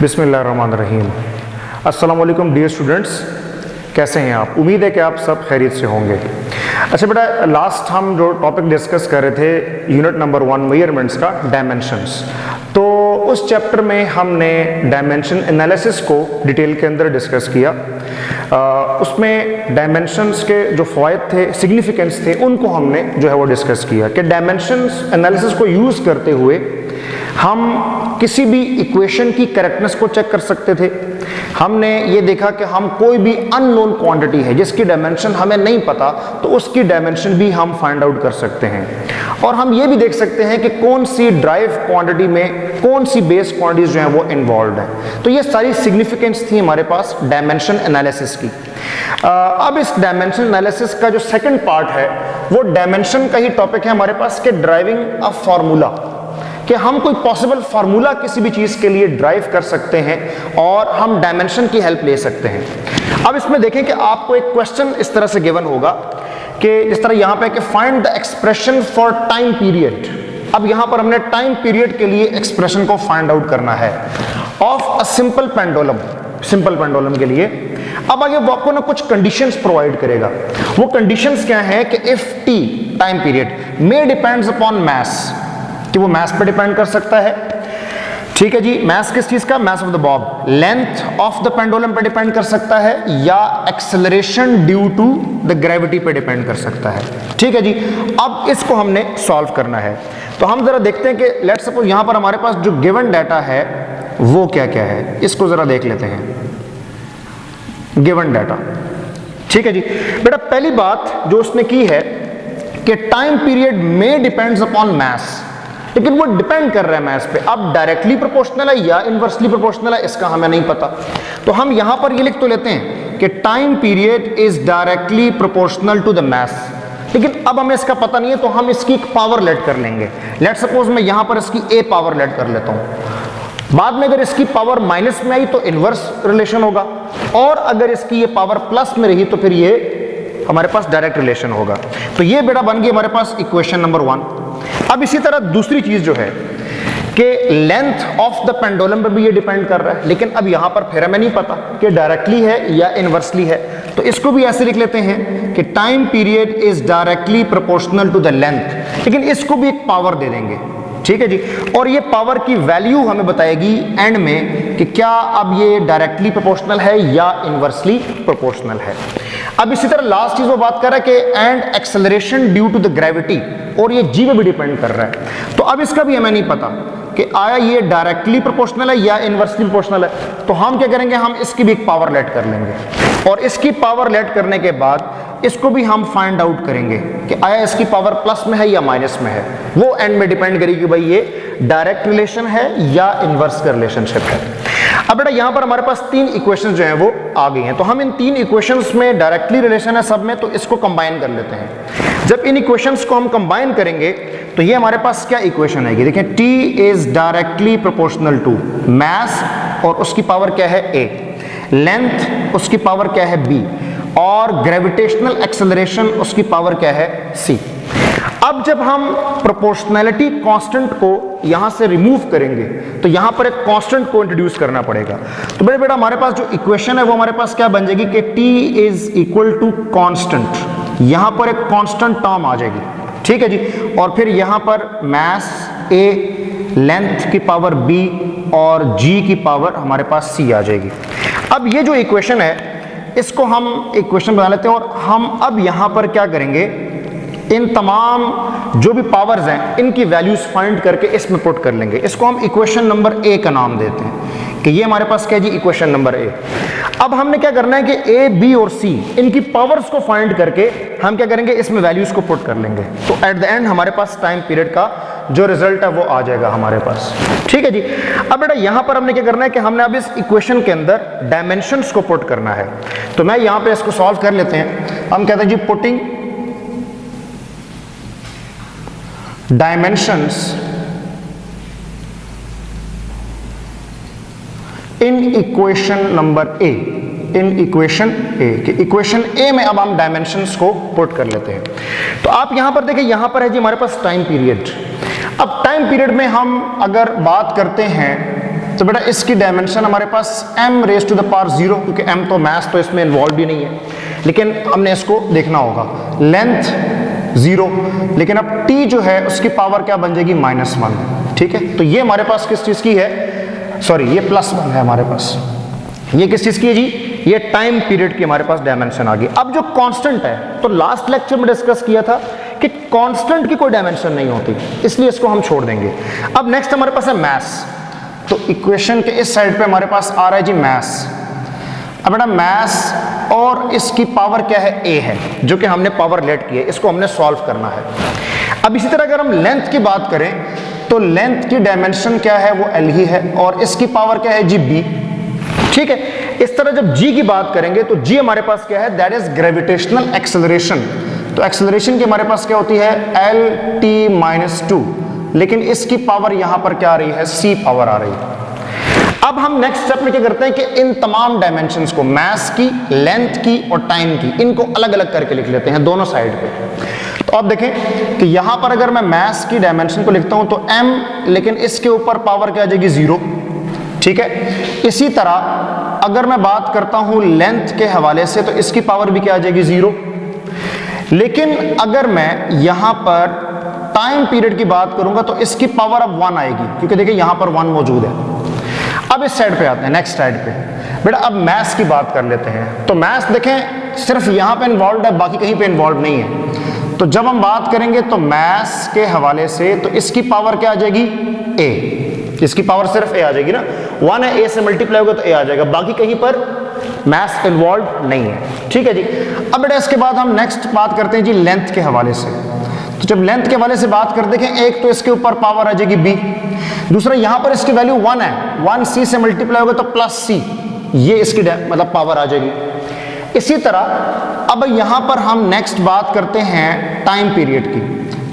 बिस्मिल्लाहिर्रहमानिर्रहीम। अस्सलाम वालेकुम डियर स्टूडेंट्स, कैसे हैं आप? उम्मीद है कि आप सब खैरियत से होंगे। अच्छा बेटा, लास्ट हम जो टॉपिक डिस्कस कर रहे थे यूनिट नंबर 1 मेजरमेंट्स का, डायमेंशंस, तो उस चैप्टर में हमने डायमेंशन एनालिसिस को डिटेल के अंदर डिस्कस किया। उसमें डायमेंशंस के जो फ़वाइद थे, सिग्निफिकेंस थे, उनको हमने जो है वो डिस्कस किया कि डायमेंशंस एनालिसिस को यूज़ करते हुए हम किसी भी इक्वेशन की करेक्टनेस को चेक कर सकते थे। हमने ये देखा कि हम कोई भी अननोन क्वांटिटी है जिसकी डायमेंशन हमें नहीं पता, तो उसकी डायमेंशन भी हम फाइंड आउट कर सकते हैं। और हम ये भी देख सकते हैं कि कौन सी ड्राइव क्वांटिटी में कौन सी बेस क्वांटिटीज जो हैं वो इन्वॉल्व है। तो ये सारी सिग्निफिकेंस थी हमारे पास डायमेंशन एनालिसिस की। अब इस डायमेंशन एनालिसिस का जो सेकंड पार्ट है वो डायमेंशन का ही टॉपिक है हमारे पास, के ड्राइविंग अ फार्मूला, कि हम कोई पॉसिबल फार्मूला किसी भी चीज़ के लिए ड्राइव कर सकते हैं और हम डायमेंशन की हेल्प ले सकते हैं। अब इसमें देखें कि आपको एक क्वेश्चन इस तरह से गिवन होगा कि जिस तरह यहाँ पे कि find the expression for time period. अब यहाँ पर हमने टाइम पीरियड के लिए एक्सप्रेशन को फाइंड आउट करना है of a simple pendulum, simple pendulum के लिए। अब आगे वो आपको ना कुछ कंडीशंस प्रोवाइड करेगा। वो कंडीशंस क्या है कि इफ टी टाइम पीरियड मे डिपेंड्स अपॉन मैस, कि वो मैस पे डिपेंड कर सकता है। ठीक है जी, मैस किस चीज का? Mass of the bob. Length of the pendulum पे डिपेंड कर सकता है, या acceleration due to the gravity पे डिपेंड कर सकता है। ठीक है जी, अब इसको हमने सॉल्व करना है। तो हम जरा देखते हैं कि लेट्स सपोज यहां पर हमारे पास जो गिवन डाटा है वो क्या क्या है, इसको जरा देख लेते हैं। गिवन डाटा, ठीक है जी बेटा, पहली बात जो उसने की है कि टाइम पीरियड में डिपेंड्स अपॉन मैस, लेकिन वो डिपेंड कर रहा है मैस पे। अब डायरेक्टली प्रोपोर्शनल है या इनवर्सली प्रोपोर्शनल है इसका हमें नहीं पता, तो हम यहां पर ये लिख तो लेते हैं कि time period is directly proportional to the mass. लेकिन अब हमें इसका पता नहीं है, तो हम इसकी पावर लेट कर लेंगे। लेट सपोज मैं यहां पर इसकी ए पावर लेट कर लेता हूं। बाद में अगर इसकी पावर माइनस में आई तो इनवर्स रिलेशन होगा, और अगर इसकी ये पावर प्लस में रही तो फिर ये हमारे पास डायरेक्ट रिलेशन होगा। तो ये बेटा बन गई हमारे पास इक्वेशन नंबर 1। अब इसी तरह दूसरी चीज जो है कि लेंथ ऑफ द पेंडुलम पे भी ये डिपेंड कर रहा है, लेकिन अब यहां पर फिर हमें नहीं पता कि डायरेक्टली है या इनवर्सली है, तो इसको भी ऐसे लिख लेते हैं कि time period is directly proportional to the length, लेकिन इसको भी एक पावर दे देंगे। ठीक है जी, और ये पावर की वैल्यू हमें बताएगी एंड में कि क्या अब ये डायरेक्टली प्रोपोर्शनल है या इनवर्सली प्रोपोर्शनल है। अब इसी तरह लास्ट चीज वो बात कर रहा है कि and acceleration due to the gravity, और ये जी में भी डिपेंड कर रहा है। तो अब इसका भी हमें नहीं पता कि आया ये डायरेक्टली प्रोपोर्शनल है या इनवर्सली प्रोपोर्शनल है, तो हम क्या करेंगे, हम इसकी भी एक पावर लेट कर लेंगे, और इसकी पावर लेट करने के बाद इसको भी हम फाइंड आउट करेंगे कि आया इसकी पावर प्लस में है या माइनस में है। वो एंड में डिपेंड करेगी कि भाई ये डायरेक्ट रिलेशन है या इनवर्स का रिलेशनशिप है। अब बेटा यहां पर हमारे पास 3 इक्वेशंस जो हैं वो आ गई हैं, तो हम इन 3 इक्वेशंस में डायरेक्टली रिलेशन है सब में, तो इसको कंबाइन कर लेते हैं। जब इन इक्वेशंस को हम कंबाइन करेंगे तो ये हमारे पास क्या इक्वेशन आएगी, देखें, T is directly proportional to mass, और उसकी पावर क्या है A, लेंथ उसकी पावर क्या है B, और ग्रेविटेशनल एक्सेलरेशन उसकी पावर क्या है C। अब जब हम प्रोपोर्शनैलिटी कांस्टेंट को यहां से रिमूव करेंगे तो यहां पर एक कांस्टेंट को इंट्रोड्यूस करना पड़ेगा। तो बेटा हमारे पास जो इक्वेशन है वो हमारे पास क्या बन जाएगी कि T is equal to constant, यहां पर एक कांस्टेंट टर्म आ जाएगी। ठीक है जी, और फिर यहां पर मैस A, लेंथ की पावर B, और G की पावर हमारे पास C आ जाएगी। अब ये जो इक्वेशन है इसको हम इक्वेशन बना लेते हैं, और हम अब यहां पर क्या करेंगे, इन तमाम जो भी पावर्स हैं इनकी वैल्यूज फाइंड करके इसमें पुट कर लेंगे। इसको हम इक्वेशन नंबर A का नाम देते हैं कि ये हमारे पास क्या जी, इक्वेशन नंबर A। अब हमने क्या करना है कि A, B और C इनकी पावर्स को फाइंड करके हम क्या करेंगे, इसमें वैल्यूज को पुट कर लेंगे। तो एट द एंड हमारे पास टाइम पीरियड का जो रिजल्ट है वो आ जाएगा हमारे पास। ठीक है जी, अब बेटा यहां पर हमने क्या करना है कि हमने अब इस इक्वेशन के अंदर डायमेंशंस को पुट करना है। तो मैं यहां पे इसको सॉल्व कर लेते हैं। हम कहते हैं जी putting dimensions in equation number A, in equation A, कि इक्वेशन A में अब हम डायमेंशंस को पुट कर लेते हैं। तो आप यहां पर देखें, यहां पर है जी हमारे पास टाइम पीरियड। अब टाइम पीरियड में हम अगर बात करते हैं तो बेटा इसकी डायमेंशन हमारे पास m raise to the power 0, क्योंकि m तो मास तो इसमें इन्वॉल्व ही नहीं है, लेकिन हमने इसको देखना होगा। लेंथ 0, लेकिन अब t जो है उसकी पावर क्या बन जाएगी -1, ठीक है। तो ये हमारे पास किस चीज की है, सॉरी ये +1 है हमारे पास, ये किस चीज की है जी, ये टाइम पीरियड की हमारे पास डायमेंशन आ गई। अब जो कांस्टेंट है, तो लास्ट लेक्चर में डिस्कस किया था कि कांस्टेंट की कोई डायमेंशन नहीं होती, इसलिए इसको हम छोड़ देंगे। अब नेक्स्ट हमारे पास है मास, तो इक्वेशन के इस साइड पे हमारे पास आ रहा है जी मास। अब बेटा मास और इसकी पावर क्या है, a है, जो कि हमने पावर लेट की है, इसको हमने सॉल्व करना है। अब इसी तरह अगर हम लेंथ की बात करें तो लेंथ की डायमेंशन क्या है, वो l ही है, और इसकी पावर क्या है जी b, ठीक है। इस तरह जब g की बात करेंगे तो g हमारे पास क्या है, दैट इज ग्रेविटेशनल एक्सेलरेशन। तो एक्सेलरेशन की हमारे पास क्या होती है, Lt-2, लेकिन इसकी पावर यहां पर क्या आ रही है, c पावर आ रही है। अब हम नेक्स्ट स्टेप में क्या करते हैं कि इन तमाम डायमेंशंस को, मास की, लेंथ की और टाइम की, इनको अलग अलग करके लिख लेते हैं दोनों साइड पे। तो आप देखें कि यहां पर अगर मैं मास की डायमेंशन को लिखता हूं तो m, लेकिन इसके ऊपर पावर क्या आ जाएगी 0, ठीक है। इसी तरह अगर मैं बात करता हूं लेंथ के हवाले से तो इसकी पावर भी क्या आ जाएगी 0, लेकिन अगर मैं यहां पर टाइम पीरियड की बात करूंगा तो इसकी पावर अब 1 आएगी, क्योंकि देखिए यहां पर 1 मौजूद है। अब इस साइड पे आते हैं, नेक्स्ट साइड पे बेटा अब मास की बात कर लेते हैं। तो मास देखें सिर्फ यहां पे इन्वॉल्व है, बाकी कहीं पे इन्वॉल्व नहीं है। तो जब हम बात करेंगे तो मास के हवाले से तो इसकी पावर क्या आ जाएगी, a, इसकी पावर सिर्फ a आ जाएगी ना, 1 है, a से मल्टीप्लाई होगा तो a आ जाएगा, बाकी कहीं पर मास इन्वॉल्व नहीं है, ठीक है जी। अब बेटा इसके बाद हम नेक्स्ट बात करते हैं जी लेंथ के हवाले से। तो जब लेंथ के हवाले से बात कर देखें, एक तो इसके ऊपर पावर आ जाएगी b, दूसरा यहां पर इसकी वैल्यू 1 है, 1 c से मल्टीप्लाई होगा तो प्लस c, ये इसकी मतलब पावर आ जाएगी। इसी तरह अब यहां पर हम नेक्स्ट बात करते हैं टाइम पीरियड की।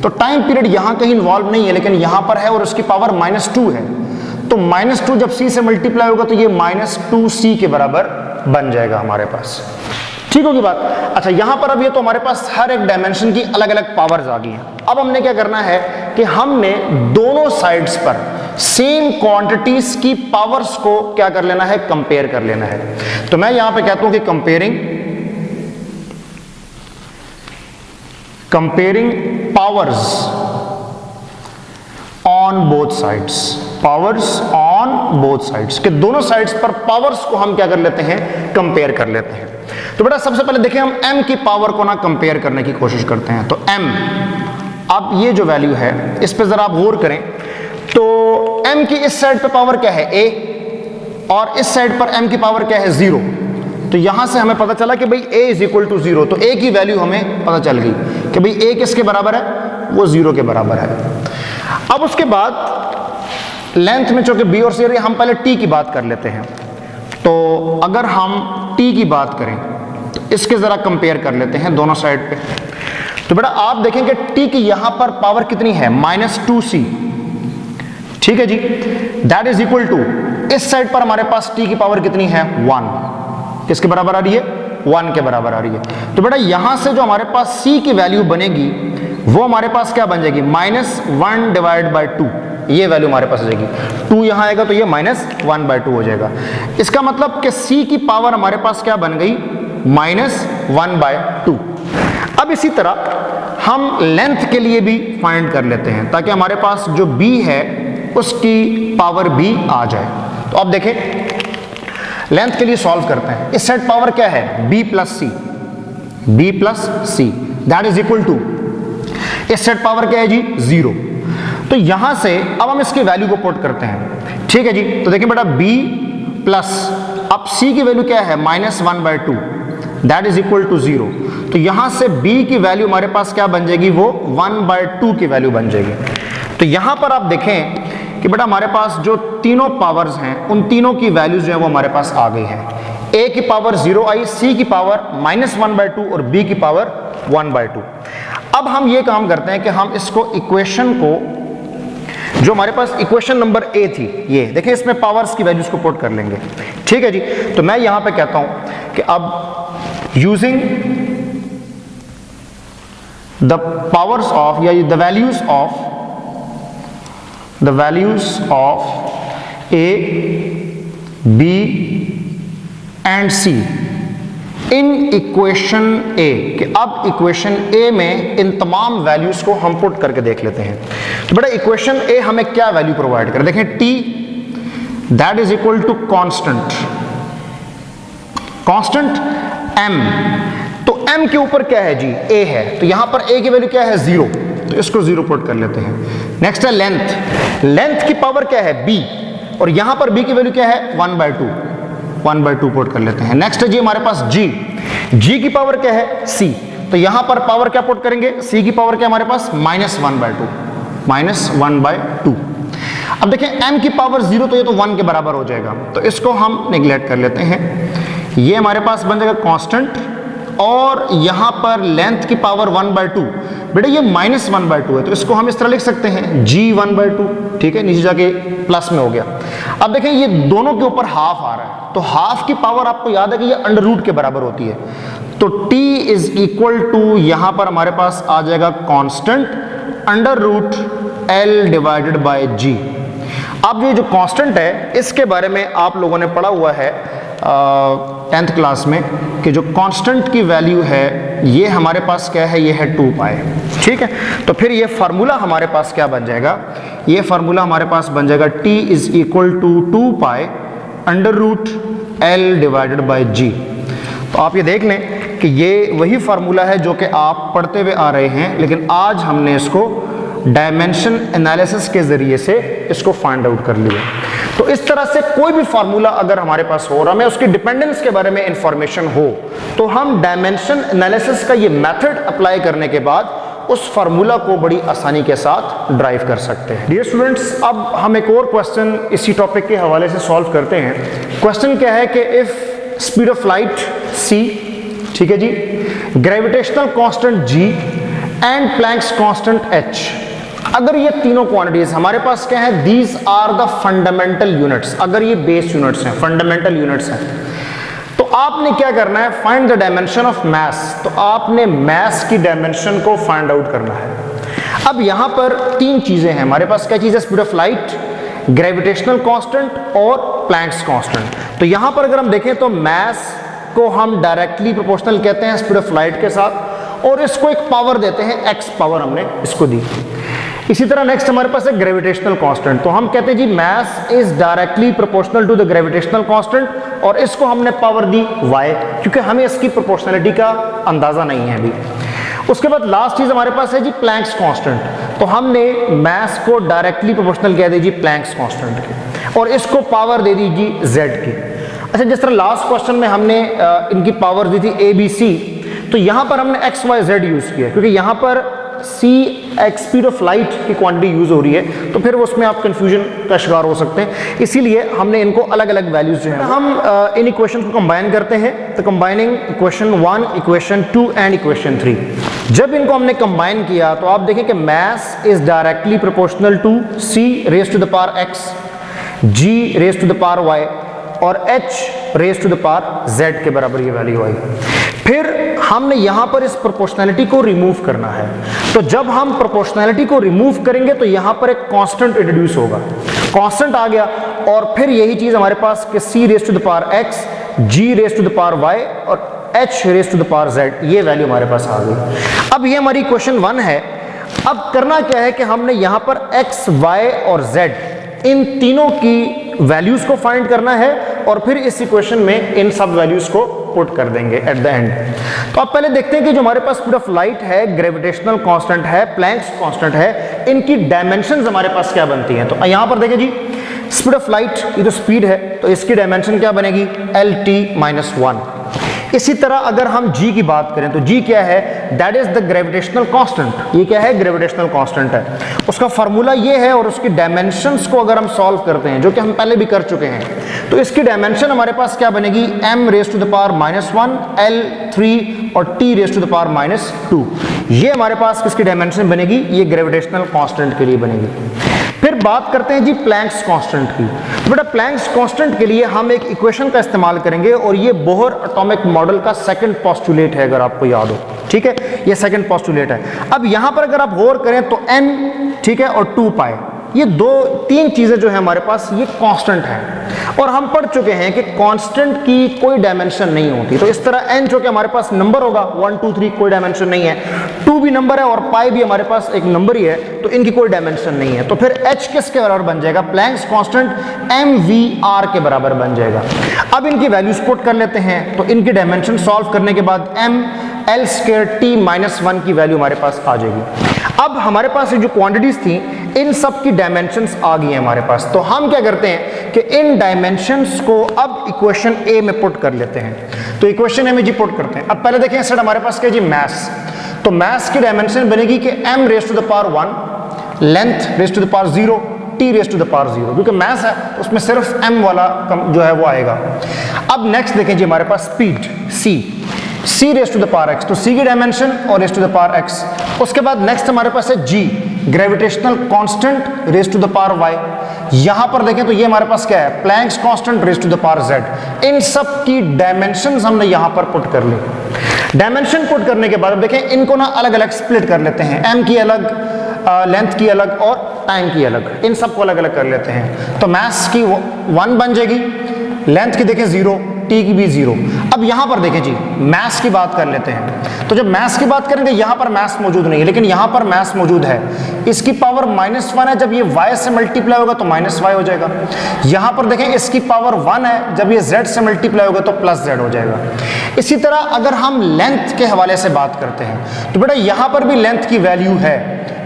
तो टाइम पीरियड यहां कहीं इन्वॉल्व नहीं है, लेकिन यहां पर है और उसकी पावर -2 है। तो -2 जब c से मल्टीप्लाई होगा तो ये -2c के बराबर बन जाएगा हमारे पास, ठीक होगी बात। अच्छा यहां पर अब ये तो हमारे पास हर एक डायमेंशन की अलग अलग पावर्स आ गई हैं। अब हमने क्या करना है कि हमने दोनों साइड्स पर सेम क्वांटिटीज की पावर्स को क्या कर लेना है, कंपेयर कर लेना है। तो मैं यहां पे कहता हूं कि comparing powers on both sides, powers on both sides, के दोनों साइड्स पर पावर्स को हम क्या कर लेते हैं, कंपेयर कर लेते हैं। तो बेटा सबसे पहले देखें हम m की पावर को ना कंपेयर करने की कोशिश करते हैं। तो m, अब ये जो वैल्यू है इस पे जरा आप गौर करें, तो m की इस साइड पे पावर क्या है a, और इस साइड पर m की पावर क्या है 0। तो यहां से हमें पता चला कि भाई a इज इक्वल टू 0, तो a की वैल्यू हमें पता चल गई कि भाई a किसके बराबर है, वो 0 के बराबर है। अब उसके बाद लेंथ में चूंकि b और c, हम पहले t की बात कर लेते हैं। तो अगर हम t की बात करें तो इसके जरा कंपेयर कर लेते हैं दोनों साइड पे। तो बेटा आप देखेंगे t की यहां पर पावर कितनी है, -2c, ठीक है जी। दैट इज इक्वल टू इस साइड पर हमारे पास t की पावर कितनी है, 1, किसके बराबर आ रही है, 1 के बराबर आ रही है। तो बेटा यहां से जो हमारे पास c की वैल्यू बनेगी वो हमारे पास क्या बन जाएगी, -1/2, ये वैल्यू हमारे पास आ जाएगी। 2 यहां आएगा तो ये -1/2 हो जाएगा। इसका मतलब कि c की पावर हमारे पास क्या बन गई, -1/2। अब इसी तरह हम लेंथ के लिए भी फाइंड कर लेते हैं, ताकि हमारे पास जो b है उसकी पावर भी आ जाए। तो अब देखें लेंथ के लिए सॉल्व करते हैं। इस साइड पावर क्या है, b plus c, that is equal to, इस सेट पावर क्या है जी, 0। तो यहां से अब हम इसकी वैल्यू को पुट करते हैं, ठीक है जी। तो देखिए बेटा b प्लस, अब c की वैल्यू क्या है, -1/2, दैट इज इक्वल टू 0। तो यहां से b की वैल्यू हमारे पास क्या बन जाएगी, वो 1/2 की वैल्यू बन जाएगी। तो यहां पर आप देखें कि बेटा हमारे पास जो तीनों पावर्स हैं उन तीनों की वैल्यूज जो है वो हमारे पास आ गई हैं। a की पावर 0 आई, c की पावर -1/2 और b की पावर 1/2। अब हम ये काम करते हैं कि हम इसको इक्वेशन को, जो हमारे पास इक्वेशन नंबर a थी, ये देखें इसमें पावर्स की वैल्यूज को पुट कर लेंगे, ठीक है जी। तो मैं यहां पे कहता हूं कि अब यूजिंग द पावर्स ऑफ या the values of A, B and C in equation A, कि अब इक्वेशन ए में इन तमाम वैल्यूज को हम पुट करके देख लेते हैं। तो बेटा इक्वेशन ए हमें क्या वैल्यू प्रोवाइड करे, देखें T that is equal to constant M, तो एम के ऊपर क्या है जी, ए है, तो यहां पर ए की वैल्यू क्या है 0, तो इसको 0 पुट कर लेते हैं। नेक्स्ट है लेंथ की पावर क्या है बी, और यहां पर बी की वैल्यू क्या है 1/2 पुट कर लेते हैं। नेक्स्ट है जी हमारे पास जी की पावर क्या है सी, तो यहां पर पावर क्या पुट करेंगे, सी की पावर क्या हमारे पास -1/2। अब देखें m की पावर 0, तो ये तो 1 के बराबर हो जाएगा, तो इसको हम नेग्लेक्ट कर लेते हैं। ये हमारे पास बन जाएगा कांस्टेंट, और यहां पर लेंथ की पावर 1/2, बेटा ये -1/2 है, तो इसको हम इस तरह लिख सकते हैं g 1/2, ठीक है, नीचे जाके प्लस में हो गया। अब देखें ये दोनों के ऊपर हाफ आ रहा है, तो हाफ की पावर आपको याद है कि ये अंडर रूट के बराबर होती है, तो t इज इक्वल टू यहां पर हमारे पास आ जाएगा constant √L divided by g। अब ये जो कांस्टेंट है इसके बारे में आप लोगों ने पढ़ा हुआ है 10th क्लास में, कि जो कांस्टेंट की वैल्यू है ये हमारे पास क्या है, ये है 2π, ठीक है। तो फिर ये फार्मूला हमारे पास क्या बन जाएगा, ये फार्मूला हमारे पास बन जाएगा t is equal to 2π √L divided by g। तो आप ये देख लें कि ये वही फार्मूला है जो कि आप पढ़ते हुए आ रहे हैं, लेकिन आज हमने इसको डायमेंशन एनालिसिस के जरिए से इसको फाइंड आउट कर लिया। तो इस तरह से कोई भी फार्मूला अगर हमारे पास हो रहा है, उसकी डिपेंडेंस के बारे में इंफॉर्मेशन हो, तो हम डायमेंशन एनालिसिस का ये मेथड अप्लाई करने के बाद उस फार्मूला को बड़ी आसानी के साथ ड्राइव कर सकते हैं। डियर स्टूडेंट्स, अब हम एक और क्वेश्चन इसी टॉपिक के हवाले से सॉल्व करते हैं। क्वेश्चन क्या है कि if speed of light c, ठीक है जी, gravitational constant g and Planck's constant h, अगर ये तीनों क्वांटिटीज हमारे पास क्या है, these are the fundamental units, अगर ये बेस यूनिट्स हैं, फंडामेंटल यूनिट्स हैं, तो आपने क्या करना है, find the dimension of mass, तो आपने मास की डायमेंशन को फाइंड आउट करना है। अब यहां पर तीन चीजें हैं हमारे पास, क्या चीज है, speed of light, gravitational constant और प्लैंक्स कांस्टेंट। तो यहां पर अगर हम देखें तो मास को हम डायरेक्टली प्रोपोर्शनल कहते हैं स्पीड ऑफ लाइट के साथ, और इसको एक पावर देते हैं, x पावर हमने इसको दी। इसी तरह नेक्स्ट हमारे पास है ग्रेविटेशनल कांस्टेंट, तो हम कहते हैं जी mass is directly proportional to the gravitational constant, और इसको हमने पावर दी y, क्योंकि हमें इसकी प्रोपोर्शनलिटी का अंदाजा नहीं है अभी। उसके बाद लास्ट चीज हमारे पास है जी प्लैंक्स कांस्टेंट, तो हमने मास को डायरेक्टली प्रोपोर्शनल कह दी जी प्लैंक्स कांस्टेंट की, और इसको पावर दे दी जी z की। अच्छा, जिस तरह लास्ट क्वेश्चन में हमने इनकी पावर दी थी a b c, तो यहां पर हमने x y z यूज किया, क्योंकि यहां पर c x speed of light की क्वांटिटी यूज हो रही है, तो फिर उसमें आप कंफ्यूजन का शिकार हो सकते हैं, इसीलिए हमने इनको अलग अलग वैल्यूज जो है हम इन इक्वेशन को कंबाइन करते हैं। तो combining equation 1, equation 2 and equation 3, जब इनको हमने कंबाइन किया तो आप देखें कि mass is directly proportional to c raise to the power x, g raise to the power y और h raise to the power z के बराबर ये वैल्यू आई। फिर हमने यहां पर इस प्रोपोर्शनैलिटी को रिमूव करना है, तो जब हम प्रोपोर्शनैलिटी को रिमूव करेंगे तो यहां पर एक कांस्टेंट इंट्रोड्यूस होगा, कांस्टेंट आ गया, और फिर यही चीज हमारे पास कि c raise to the power x, g raise to the power y और h raise to the power z, ये वैल्यू हमारे पास आ गई। अब ये हमारी क्वेश्चन 1 है। अब करना क्या है कि हमने यहां पर x, y और z इन तीनों की वैल्यूज को फाइंड करना है, और फिर इस इक्वेशन में इन सब वैल्यूज को पुट कर देंगे एट द एंड। तो आप पहले देखते हैं कि जो हमारे पास स्पीड ऑफ लाइट है, ग्रेविटेशनल कांस्टेंट है, प्लैंक्स कांस्टेंट है, इनकी डायमेंशंस हमारे पास क्या बनती हैं। तो यहां पर देखें जी, स्पीड ऑफ लाइट ये तो स्पीड है, तो इसकी डायमेंशन क्या बनेगी, LT-1। इसी तरह अगर हम g की बात करें तो g क्या है, that is the gravitational constant, ये क्या है, ग्रेविटेशनल कांस्टेंट है, उसका फार्मूला ये है, और उसकी डायमेंशंस को अगर हम सॉल्व करते हैं, जो कि हम पहले भी कर चुके हैं, तो इसकी डायमेंशन हमारे पास क्या बनेगी, m raise to the power -1, L 3 और t raise to the power -2। ये हमारे पास किसकी डायमेंशन बनेगी, ये ग्रेविटेशनल कांस्टेंट के लिए बनेगी। फिर बात करते हैं जी प्लैंक्स कांस्टेंट की। तो बेटा प्लैंक्स कांस्टेंट के लिए हम एक इक्वेशन का इस्तेमाल करेंगे, और ये बोहर एटॉमिक मॉडल का सेकंड पोस्टुलेट है, अगर आपको याद हो, ठीक है, ये सेकंड पोस्टुलेट है। अब यहां पर अगर आप गौर करें तो n, ठीक है, और 2π, ये तीन चीज़ें जो है हमारे पास ये कांस्टेंट हैं, और हम पढ़ चुके हैं कि कांस्टेंट की कोई डायमेंशन नहीं होती। तो इस तरह n जो कि हमारे पास नंबर होगा 1 2 3 कोई डायमेंशन नहीं है, 2 भी नंबर है और पाई भी हमारे पास एक नंबर ही है, तो इनकी कोई डायमेंशन नहीं है। तो फिर h किसके बराबर बन जाएगा? प्लैंक्स कांस्टेंट mvr के बराबर बन जाएगा। अब इनकी वैल्यूज पुट कर लेते हैं, तो इनकी डायमेंशन सॉल्व करने के बाद m l square t minus 1 की वैल्यू हमारे पास आ जाएगी। अब हमारे पास ये जो क्वांटिटीज थी इन सब की डायमेंशंस आ गई हैं हमारे पास, तो हम क्या करते हैं कि इन डायमेंशंस को अब इक्वेशन ए में पुट कर लेते हैं। तो इक्वेशन ए में जी पुट करते हैं। अब पहले देखें सर हमारे पास क्या जी मास, तो मास की डायमेंशन बनेगी कि m raise to the power 1, length raise to the power 0, t raise to the power 0, क्योंकि मास है उसमें सिर्फ m वाला जो है वो आएगा। अब नेक्स्ट देखें जी हमारे पास speed c raise to the power x, तो c की डायमेंशन और raise to the power x। उसके बाद नेक्स्ट हमारे पास है g gravitational constant raise to the power y। यहां पर देखें तो ये हमारे पास क्या है? Planck's constant raise to the power z। इन सब की डायमेंशंस हमने यहां पर पुट कर ली। डायमेंशन पुट करने के बाद अब देखें इनको ना अलग अलग स्प्लिट कर लेते हैं, m की अलग, लेंथ की अलग और टाइम की अलग, इन सबको अलग अलग कर लेते हैं। तो मास की 1 बन जाएगी, लेंथ की देखें 0, t की भी 0। अब यहां पर देखें जी मास की बात कर लेते हैं, तो जब मास की बात करेंगे यहां पर मास मौजूद नहीं है, लेकिन यहां पर मास मौजूद है। इसकी पावर -1 है, जब ये y से मल्टीप्लाई होगा तो -y हो जाएगा। यहां पर देखें इसकी पावर 1 है, जब ये z से मल्टीप्लाई होगा तो +z हो जाएगा। इसी तरह अगर हम लेंथ के हवाले से बात करते हैं तो बेटा यहां पर भी लेंथ की वैल्यू है,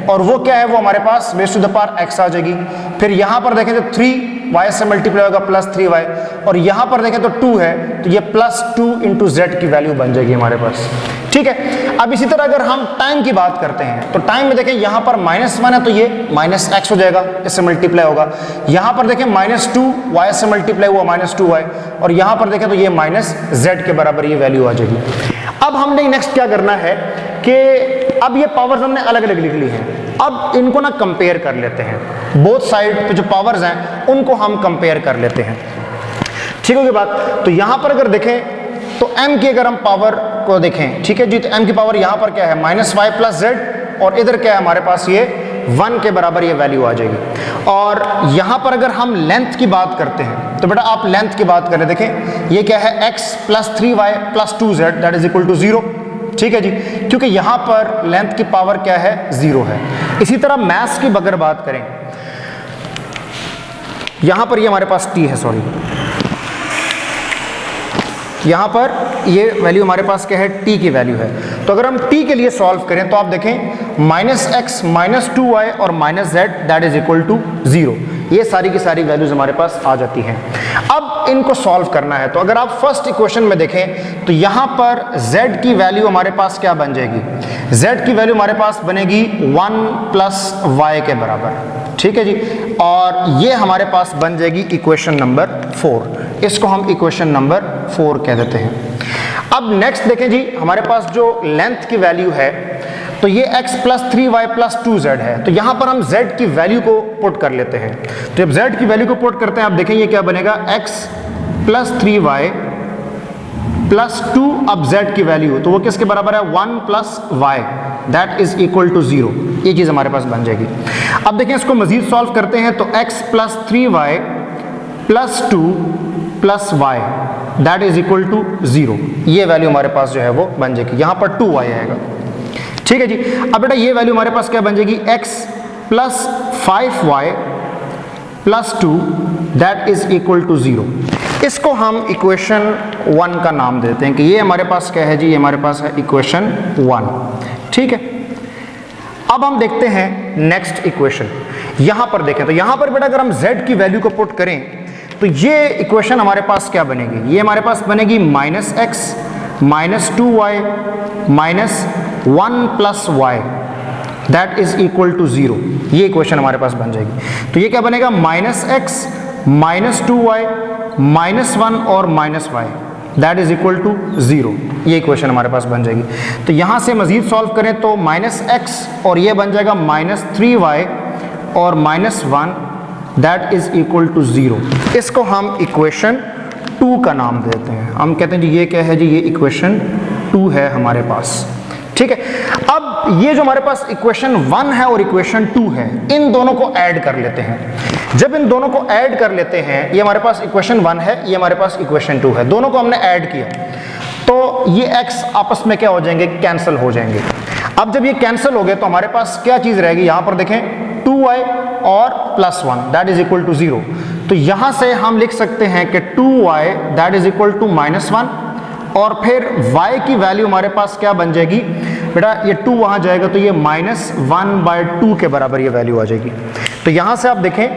और वो क्या है? वो हमारे पास raise to the power x आ जाएगी। फिर यहां पर देखें तो 3y से मल्टीप्लाई होगा +3y, और यहां पर देखें तो 2 है, तो ये +2 इंटू z की वैल्यू बन जाएगी हमारे पास। ठीक है। अब इसी तरह अगर हम टाइम की बात करते हैं तो टाइम में देखें यहां पर -1 है, तो ये -x हो जाएगा, इससे मल्टीप्लाई होगा। यहां पर देखें -2 y से मल्टीप्लाई हुआ -2y, और यहां पर देखें तो ये -z के बराबर ये वैल्यू आ जाएगी। अब हमने नेक्स्ट क्या करना है कि अब ये पावर्स हमने अलग अलग लिख ली हैं, अब इनको ना कंपेयर कर लेते हैं। बोथ साइड पे जो पावर्स हैं उनको हम कंपेयर कर लेते हैं। ठीक होगी बात? तो यहां पर अगर देखें तो m की अगर हम पावर को देखें, ठीक है जी, तो m की पावर यहां पर क्या है? -y + z, और इधर क्या है हमारे पास? ये 1 के बराबर ये वैल्यू आ जाएगी। और यहां पर अगर हम लेंथ की बात करते हैं तो बेटा आप लेंथ की बात करें, देखें ये क्या है? x + 3y + 2z that is equal to 0। ठीक है जी, क्योंकि यहां पर लेंथ की पावर क्या है? 0 है। इसी तरह मास की अगर बात करें, यहां पर ये हमारे पास t है, सॉरी, यहां पर ये वैल्यू हमारे पास क्या है? t की वैल्यू है। तो अगर हम t के लिए सॉल्व करें तो आप देखें -x -2y और -z that is equal to 0, ये सारी की सारी वैल्यूज हमारे पास आ जाती हैं। अब इनको सॉल्व करना है, तो अगर आप फर्स्ट इक्वेशन में देखें तो यहां पर z की वैल्यू हमारे पास क्या बन जाएगी? z की वैल्यू हमारे पास बनेगी 1 + y के बराबर। ठीक है जी, और ये हमारे पास बन जाएगी इक्वेशन नंबर 4। इसको हम इक्वेशन नंबर 4 कह देते हैं। अब नेक्स्ट देखें जी, हमारे पास जो लेंथ की वैल्यू है तो ये x + 3y + 2z है, तो यहां पर हम z की वैल्यू को पुट कर लेते हैं। तो जब z की वैल्यू को पुट करते हैं आप देखें ये क्या बनेगा? x + 3y + 2, अब z की वैल्यू तो वो किसके बराबर है? 1 + y that is equal to 0, ये चीज हमारे पास बन जाएगी। अब देखें इसको मजीद सॉल्व करते हैं तो x + 3y + 2 + y that is equal to 0, ये वैल्यू हमारे पास जो है वो बन जाएगी। यहां पर 2y आएगा। ठीक है जी, अब बेटा ये वैल्यू हमारे पास क्या बन जाएगी? x + 5y + 2 that is equal to 0। इसको हम इक्वेशन 1 का नाम देते हैं कि ये हमारे पास क्या है जी? ये हमारे पास है इक्वेशन 1। ठीक है। अब हम देखते हैं नेक्स्ट इक्वेशन। यहां पर देखें तो यहां पर बेटा अगर हम z की वैल्यू को पुट करें तो ये इक्वेशन हमारे पास क्या बनेगी? ये हमारे पास बनेगी -x -2y -1 + y that is equal to 0, ये इक्वेशन हमारे पास बन जाएगी। तो ये क्या बनेगा? -x -2y -1 और -y that is equal to 0, ये इक्वेशन हमारे पास बन जाएगी। तो यहां से मजीद सॉल्व करें तो -x और ये बन जाएगा -3y और -1 दैट इज इक्वल टू 0। इसको हम इक्वेशन 2 का नाम देते हैं। हम कहते हैं जी ये क्या है जी? ये इक्वेशन 2 है हमारे पास। ठीक है। अब ये जो हमारे पास इक्वेशन 1 है और इक्वेशन 2 है, इन दोनों को ऐड कर लेते हैं। जब इन दोनों को ऐड कर लेते हैं, ये हमारे पास इक्वेशन 1 है, ये हमारे पास इक्वेशन 2 है, दोनों को हमने ऐड किया तो ये x आपस में क्या हो जाएंगे, कैंसिल हो जाएंगे। अब जब ये कैंसिल हो गए तो हमारे पास क्या चीज रहेगी, यहां पर देखें 2y और +1 दैट इज इक्वल टू 0। तो यहां से हम लिख सकते हैं कि 2y that is equal to -1 और फिर y की वैल्यू हमारे पास क्या बन जाएगी बेटा, ये 2 वहां जाएगा तो ये -1/2 के बराबर ये वैल्यू आ जाएगी। तो यहां से आप देखें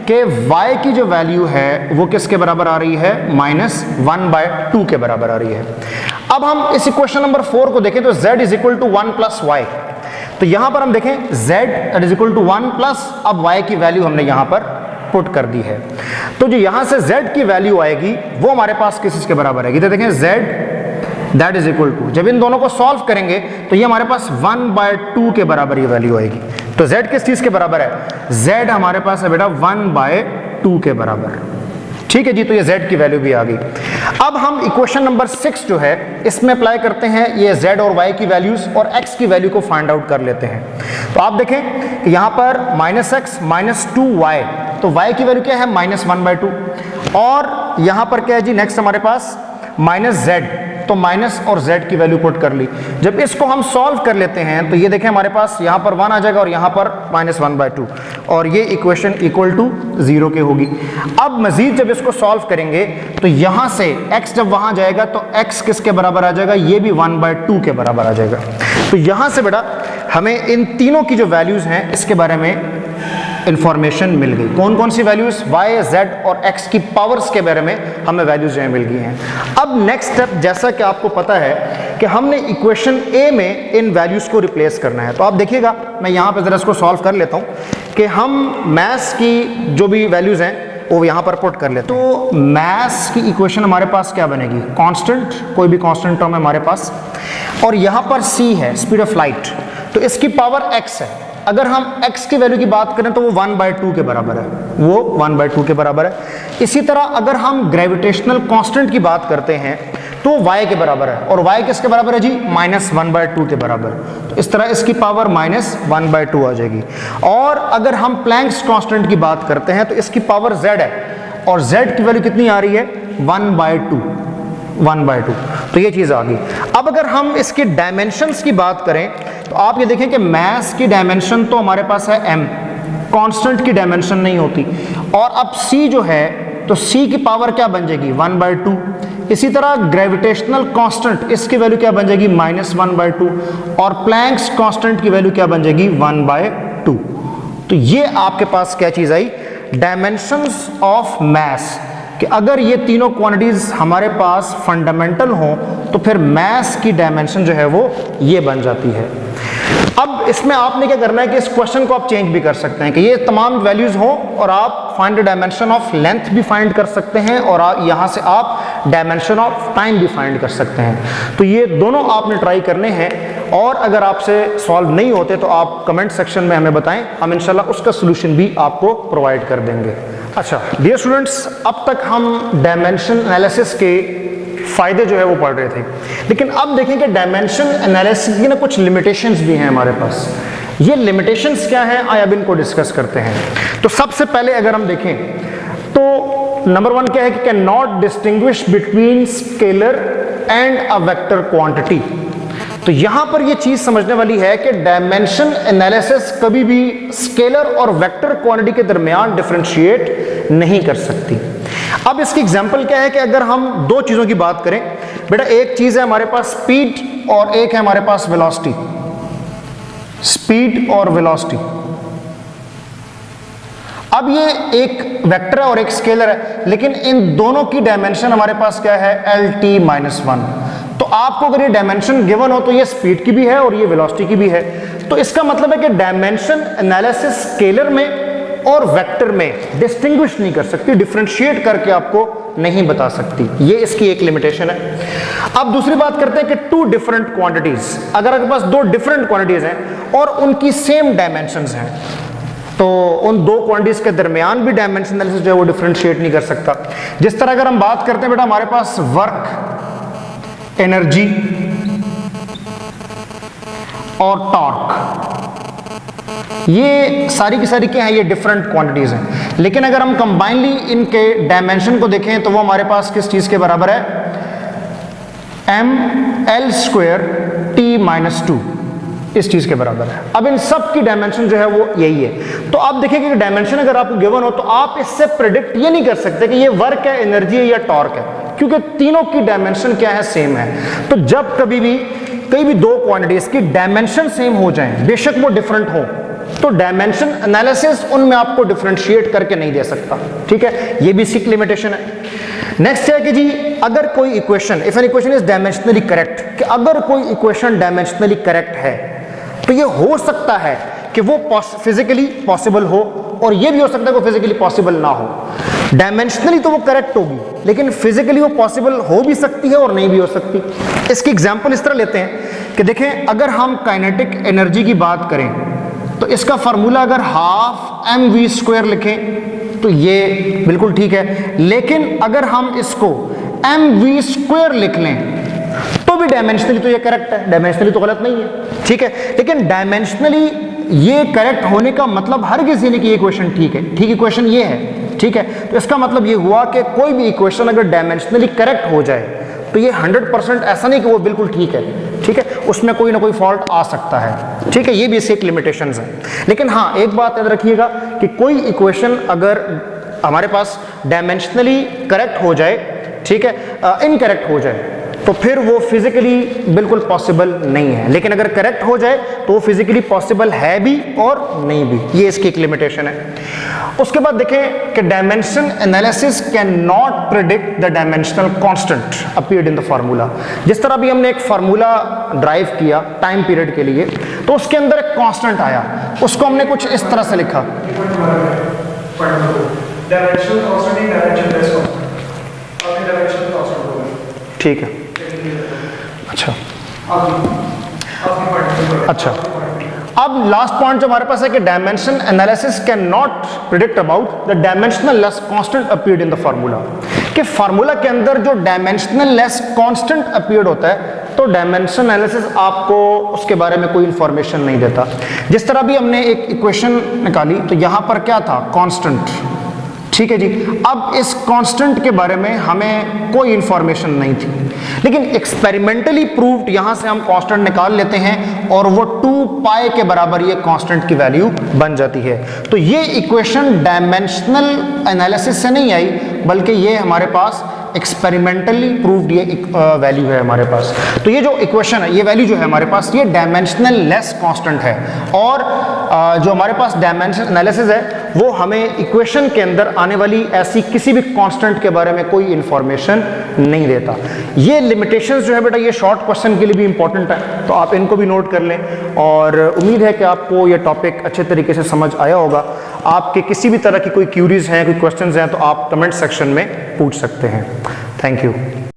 कि y की जो वैल्यू है वो किसके बराबर आ रही है, -1/2 के बराबर आ रही है। अब हम इस इक्वेशन नंबर 4 को देखें तो z is equal to 1 + y। तो यहां पर हम देखें z is equal to 1 plus, अब y की वैल्यू हमने यहां पर पुट कर दी है। तो जो यहां से z की वैल्यू आएगी वो हमारे पास किस चीज के बराबर आएगी, तो देखें z that is equal to, जब इन दोनों को सॉल्व करेंगे तो ये हमारे पास 1/2 के बराबर ये वैल्यू आएगी। तो z किस चीज के बराबर है, z हमारे पास है बेटा 1/2 के बराबर। ठीक है जी, तो ये z की वैल्यू भी आ गई। अब हम इक्वेशन नंबर 6 जो है इसमें अप्लाई करते हैं ये z और y की वैल्यूज और x की वैल्यू को फाइंड आउट कर लेते हैं। तो आप देखें कि यहाँ पर -x -2y, तो y की वैल्यू क्या है -1/2 और यहाँ पर क्या है जी नेक्स्ट हमारे पास -z, तो माइनस और z की वैल्यू पुट कर ली। जब इसको हम सॉल्व कर लेते हैं तो ये देखें हमारे पास यहाँ पर 1 आ जाएगा और यहाँ पर -1/2 और ये इक्वेशन इक्वल टू 0 के होगी। अब मजीद जब इसको सॉल्व करेंगे तो यहाँ से x जब वहाँ जाएगा तो x किसके बराबर आ जाएगा, ये भी 1/2 के बराबर आ जाएगा। तो यहाँ से बेटा हमें इन तीनों की जो वैल्यूज हैं इसके बारे में इंफॉर्मेशन मिल गई। कौन कौन सी वैल्यूज, y, z और x की पावर्स के बारे में हमें वैल्यूज जो है मिल गई हैं। अब नेक्स्ट स्टेप, जैसा कि आपको पता है कि हमने इक्वेशन a में इन वैल्यूज को रिप्लेस करना है। तो आप देखिएगा मैं यहाँ पे जरा इसको सॉल्व कर लेता हूँ कि हम मैथ्स की जो भी वैल्यूज हैं वो यहाँ पर पुट कर लेते हैं। तो मैथ्स की इक्वेशन हमारे पास क्या बनेगी, कांस्टेंट, कोई भी कांस्टेंट टर्म है हमारे पास, और यहाँ पर c है स्पीड ऑफ लाइट, तो इसकी पावर x है। अगर हम x की वैल्यू की बात करें तो वो 1/2 के बराबर है, वो 1/2 के बराबर है। इसी तरह अगर हम ग्रेविटेशनल कांस्टेंट की बात करते हैं तो y के बराबर है, और y किसके बराबर है जी, -1/2 के बराबर। तो इस तरह इसकी पावर -1/2 आ जाएगी। और अगर हम प्लैंक्स कांस्टेंट की बात करते हैं तो इसकी पावर z है, और z की वैल्यू कितनी आ रही है, 1/2। तो ये चीज़ आ गई। अब अगर हम इसके डायमेंशंस की बात करें तो आप ये देखें कि मैथ्स की डायमेंशन तो हमारे पास है m, कांस्टेंट की डायमेंशन नहीं होती। और अब c जो है तो c की पावर क्या बन जाएगी, 1/2। इसी तरह ग्रेविटेशनल कांस्टेंट, इसकी वैल्यू क्या बन जाएगी, -1/2, और प्लैंक्स कांस्टेंट की वैल्यू क्या बन जाएगी, 1/2। तो ये आपके पास क्या चीज़ आई, डायमेंशंस ऑफ मैथ्स, कि अगर ये तीनों क्वांटिटीज हमारे पास फंडामेंटल हों तो फिर मैथ्स की डायमेंशन जो है वो ये बन जाती है। अब इसमें आपने क्या करना है कि इस क्वेश्चन को आप चेंज भी कर सकते हैं कि ये तमाम वैल्यूज हों और आप find the dimension of length भी फाइंड कर सकते हैं, और यहाँ से आप डायमेंशन ऑफ टाइम भी फाइंड कर सकते हैं। तो ये दोनों आपने ट्राई करने हैं, और अगर आपसे सॉल्व नहीं होते तो आप कमेंट सेक्शन में हमें बताएं, हम इंशाल्लाह उसका सोल्यूशन भी आपको प्रोवाइड कर देंगे। अच्छा डियर स्टूडेंट्स, अब तक हम डायमेंशन एनालिसिस के फायदे जो है वो पढ़ रहे थे, लेकिन अब देखें कि डायमेंशन एनालिसिस की ना कुछ लिमिटेशंस भी हैं हमारे पास। ये लिमिटेशंस क्या हैं, आइए अब इनको डिस्कस करते हैं। तो सबसे पहले अगर हम देखें तो नंबर 1 क्या है कि can not distinguish between scalar and a vector quantity. तो यहां पर ये चीज समझने वाली है कि डायमेंशन एनालिसिस कभी भी स्केलर और वेक्टर क्वांटिटी के दरमियान डिफरेंशिएट नहीं कर सकती। अब इसकी एग्जांपल क्या है कि अगर हम दो चीजों की बात करें, बेटा एक चीज है हमारे पास स्पीड और एक है हमारे पास वेलोसिटी, स्पीड और वेलोसिटी। अब ये एक वेक्टर है और एक स्केलर है, लेकिन इन दोनों की डायमेंशन हमारे पास क्या है, LT-1। तो आपको अगर ये डायमेंशन गिवन हो तो ये स्पीड की भी है और ये वेलोसिटी की भी है। तो इसका मतलब है कि डायमेंशन एनालिसिस स्केलर में और वेक्टर में डिस्टिंग्विश नहीं कर सकती, डिफरेंशिएट करके आपको नहीं बता सकती, ये इसकी एक लिमिटेशन है। अब दूसरी बात करते हैं कि टू डिफरेंट क्वांटिटीज, अगर आपके पास दो डिफरेंट क्वांटिटीज हैं और उनकी सेम डायमेंशंस हैं तो उन दो क्वांटिटीज के दरमियान भी डायमेंशन एनालिसिस जो है वो डिफरेंशिएट नहीं कर सकता। जिस तरह अगर हम बात करते हैं बेटा हमारे पास वर्क, एनर्जी, और टॉर्क, ये सारी की सारी क्या है, ये डिफरेंट क्वांटिटीज हैं। लेकिन अगर हम कंबाइनली इनके डायमेंशन को देखें तो वो हमारे पास किस चीज के बराबर है, mL²T-2 इस चीज के बराबर है। अब इन सब की डायमेंशन जो है वो यही है। तो आप देखिए कि डायमेंशन अगर आपको गिवन हो तो आप इससे प्रेडिक्ट ये नहीं कर सकते कि ये वर्क है, एनर्जी है या टॉर्क है, क्योंकि तीनों की डायमेंशन क्या है, सेम है। तो जब कभी भी कई भी दो क्वांटिटीज की डायमेंशन सेम हो जाएं, बेशक वो डिफरेंट हो, तो डायमेंशन एनालिसिस उनमें आपको डिफरेंशिएट करके नहीं दे सकता, ठीक है, ये भी इसकी लिमिटेशन है। नेक्स्ट है कि जी अगर कोई equation, if an equation is dimensionally correct, कि अगर कोई इक्वेशन डायमेंशनली करेक्ट है तो ये हो सकता है कि वो फिजिकली पॉसिबल हो, और ये भी हो सकता है कि वो फिजिकली पॉसिबल ना हो। डायमेंशनली तो वो करेक्ट होगी, लेकिन फिजिकली वो पॉसिबल हो भी सकती है और नहीं भी हो सकती। इसकी एग्जांपल इस तरह लेते हैं कि देखें, अगर हम काइनेटिक एनर्जी की बात करें तो इसका फार्मूला अगर हाफ mv² लिखें तो ये बिल्कुल ठीक है, लेकिन अगर हम इसको mv² लिख लें तो भी डायमेंशनली तो ये करेक्ट है, डायमेंशनली तो गलत नहीं है, ठीक है। लेकिन डायमेंशनली ये करेक्ट होने का मतलब हर किसी ने कि ये इक्वेशन ठीक है, ठीक इक्वेशन ये है, ठीक है। तो इसका मतलब ये हुआ कि कोई भी इक्वेशन अगर डायमेंशनली करेक्ट हो जाए तो ये 100% ऐसा नहीं कि वो बिल्कुल ठीक है, ठीक है, उसमें कोई ना कोई फॉल्ट आ सकता है, ठीक है, ये भी इसकी एक लिमिटेशंस है। लेकिन हाँ, एक बात याद रखिएगा कि कोई इक्वेशन अगर हमारे पास डायमेंशनली करेक्ट हो जाए, ठीक है, इनकरेक्ट हो जाए, तो फिर वो फिजिकली बिल्कुल पॉसिबल नहीं है। लेकिन अगर करेक्ट हो जाए तो वो फिजिकली पॉसिबल है भी और नहीं भी, ये इसकी एक लिमिटेशन है। उसके बाद देखें कि dimension analysis can not predict the dimensional constant appeared in the formula. जिस तरह भी हमने एक फार्मूला ड्राइव किया टाइम पीरियड के लिए, तो उसके अंदर एक कांस्टेंट आया, उसको हमने कुछ इस तरह से लिखा, ठीक है, अच्छा। अब लास्ट पॉइंट जो हमारे पास है कि dimension analysis can not predict about the dimensional less constant appeared in the formula, कि फार्मूला के अंदर जो डायमेंशनल लेस कांस्टेंट अपीयर्ड होता है तो डायमेंशन एनालिसिस आपको उसके बारे में कोई इंफॉर्मेशन नहीं देता। जिस तरह भी हमने एक इक्वेशन निकाली तो यहां पर क्या था, कांस्टेंट, ठीक है जी। अब इस कांस्टेंट के बारे में हमें कोई इंफॉर्मेशन नहीं थी, लेकिन एक्सपेरिमेंटली प्रूव्ड यहां से हम कांस्टेंट निकाल लेते हैं और वो 2π के बराबर ये कांस्टेंट की वैल्यू बन जाती है। तो ये इक्वेशन डायमेंशनल एनालिसिस से नहीं आई, बल्कि ये हमारे पास एक्सपेरिमेंटली प्रूव्ड ये वैल्यू है हमारे पास। तो ये जो इक्वेशन है, ये वैल्यू जो है हमारे पास, ये डायमेंशनल लेस कांस्टेंट है, और जो हमारे पास डायमेंशन एनालिसिस है वो हमें इक्वेशन के अंदर आने वाली ऐसी किसी भी कांस्टेंट के बारे में कोई इंफॉर्मेशन नहीं देता। ये लिमिटेशंस जो है बेटा, ये शॉर्ट क्वेश्चन के लिए भी इंपॉर्टेंट है, तो आप इनको भी नोट कर लें। और उम्मीद है कि आपको ये टॉपिक अच्छे तरीके से समझ आया होगा। आपके किसी भी तरह की कोई क्यूरीज हैं, कोई क्वेश्चंस हैं, तो आप कमेंट सेक्शन में पूछ सकते हैं। Thank you.